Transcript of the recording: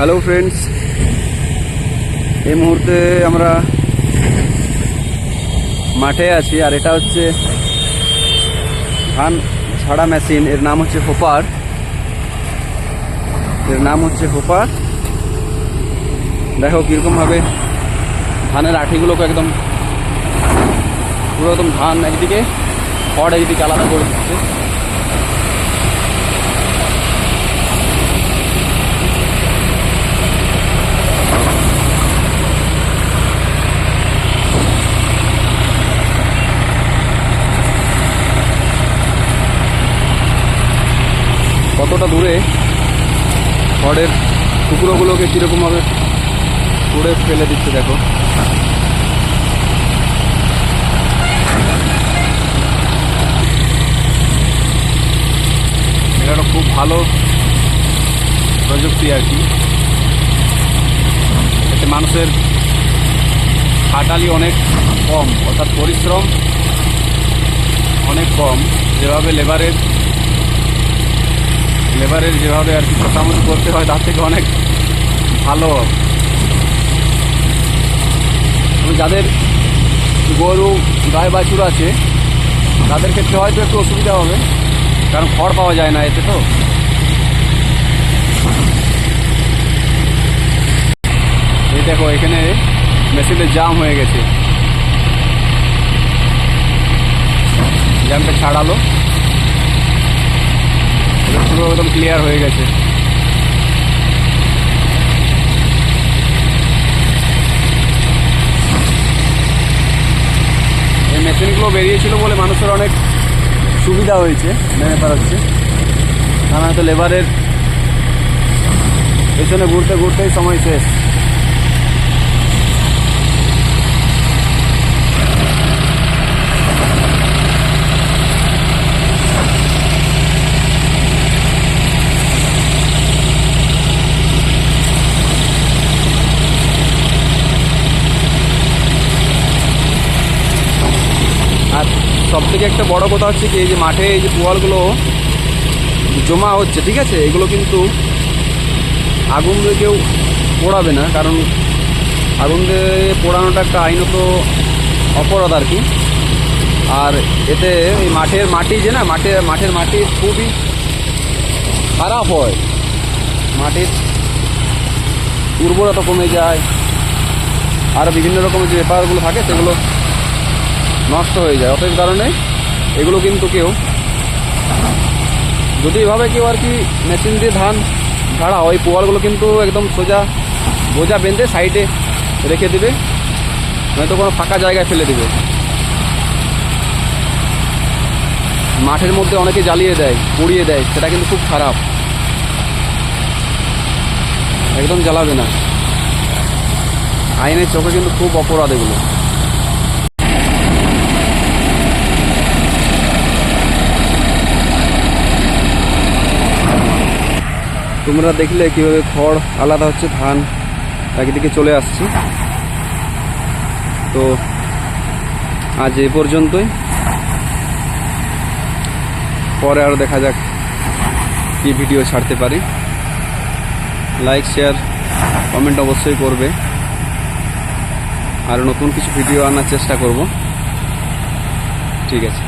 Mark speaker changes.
Speaker 1: Hello friends, এই মুহূর্তে আমরা মাঠে আছি। আর এটা হচ্ছে ধান ছাড়া মেশিন। এর নাম হচ্ছে হোপার। দেখো কীরকমভাবে ধানের আঠিগুলোকে একদম পুরো একদম ধান একদিকে, খড় একদিকে আলাদা করে দিচ্ছে। কতটা দূরে খড়ের টুকরোগুলোকে কীরকমভাবে পুড়ে ফেলে দিচ্ছে দেখো। এটা খুব ভালো প্রযুক্তি আর কি। এতে মানুষের খাটালি অনেক কম, অর্থাৎ পরিশ্রম অনেক কম। যেভাবে লেবারের যেভাবে আর কি মোটামুটি করতে হয় তার থেকে অনেক ভালো। যাদের গরু গায়ে বাছুর আছে তাদের ক্ষেত্রে হয়তো একটু অসুবিধা হবে, কারণ খড় পাওয়া যায় না এতে। তো এই দেখো এখানে মেশিনের জাম হয়ে গেছে, জ্যামটা ছাড়ালো, পুরো একদম ক্লিয়ার হয়ে গেছে। এই মেশিনগুলো বেরিয়েছিল বলে মানুষের অনেক সুবিধা হয়েছে, মেনে পাচ্ছে। কারণ হয়তো লেবারের পেছনে ঘুরতে ঘুরতেই সময় শেষ। আর সব থেকে একটা বড় কথা হচ্ছে কি, এই যে মাঠে এই যে পোয়ালগুলো জমা হচ্ছে, ঠিক আছে, এগুলো কিন্তু আগুন দিয়ে কেউ পোড়াবে না, কারণ আগুন দিয়ে পোড়ানোটা একটা আইনত অপরাধ আর কি। আর এতে এই মাঠের মাটি যে না, মাঠের মাটি খুবই খারাপ হয়, মাটির উর্বরতা কমে যায়, আর বিভিন্ন রকমের যে ব্যাপারগুলো থাকে সেগুলো নষ্ট হয়ে যায়। অতএব কারণে এগুলো কিন্তু কেউ যদি এভাবে কেউ আর কি মেশিন দিয়ে ধান ঝাড়া হয়, পোয়ালগুলো কিন্তু একদম সোজা বোঝা বেঁধে সাইডে রেখে দেবে, নয়তো কোনো ফাঁকা জায়গায় ফেলে দেবে। মাঠের মধ্যে অনেকে জ্বালিয়ে দেয়, পুড়িয়ে দেয়, সেটা কিন্তু খুব খারাপ, একদম জ্বালাবে না। আইনের চোখে কিন্তু খুব অপরাধ এগুলো। তোমরা দেখলে কিভাবে খড় আলাদা হচ্ছে, ধান একদিকে চলে আসছে। তো আজ এই পর্যন্তই, পরে আরও দেখা যাক কি ভিডিও ছাড়তে পারি। লাইক, শেয়ার, কমেন্ট অবশ্যই করবে। আর নতুন কিছু ভিডিও আনার চেষ্টা করব। ঠিক আছে।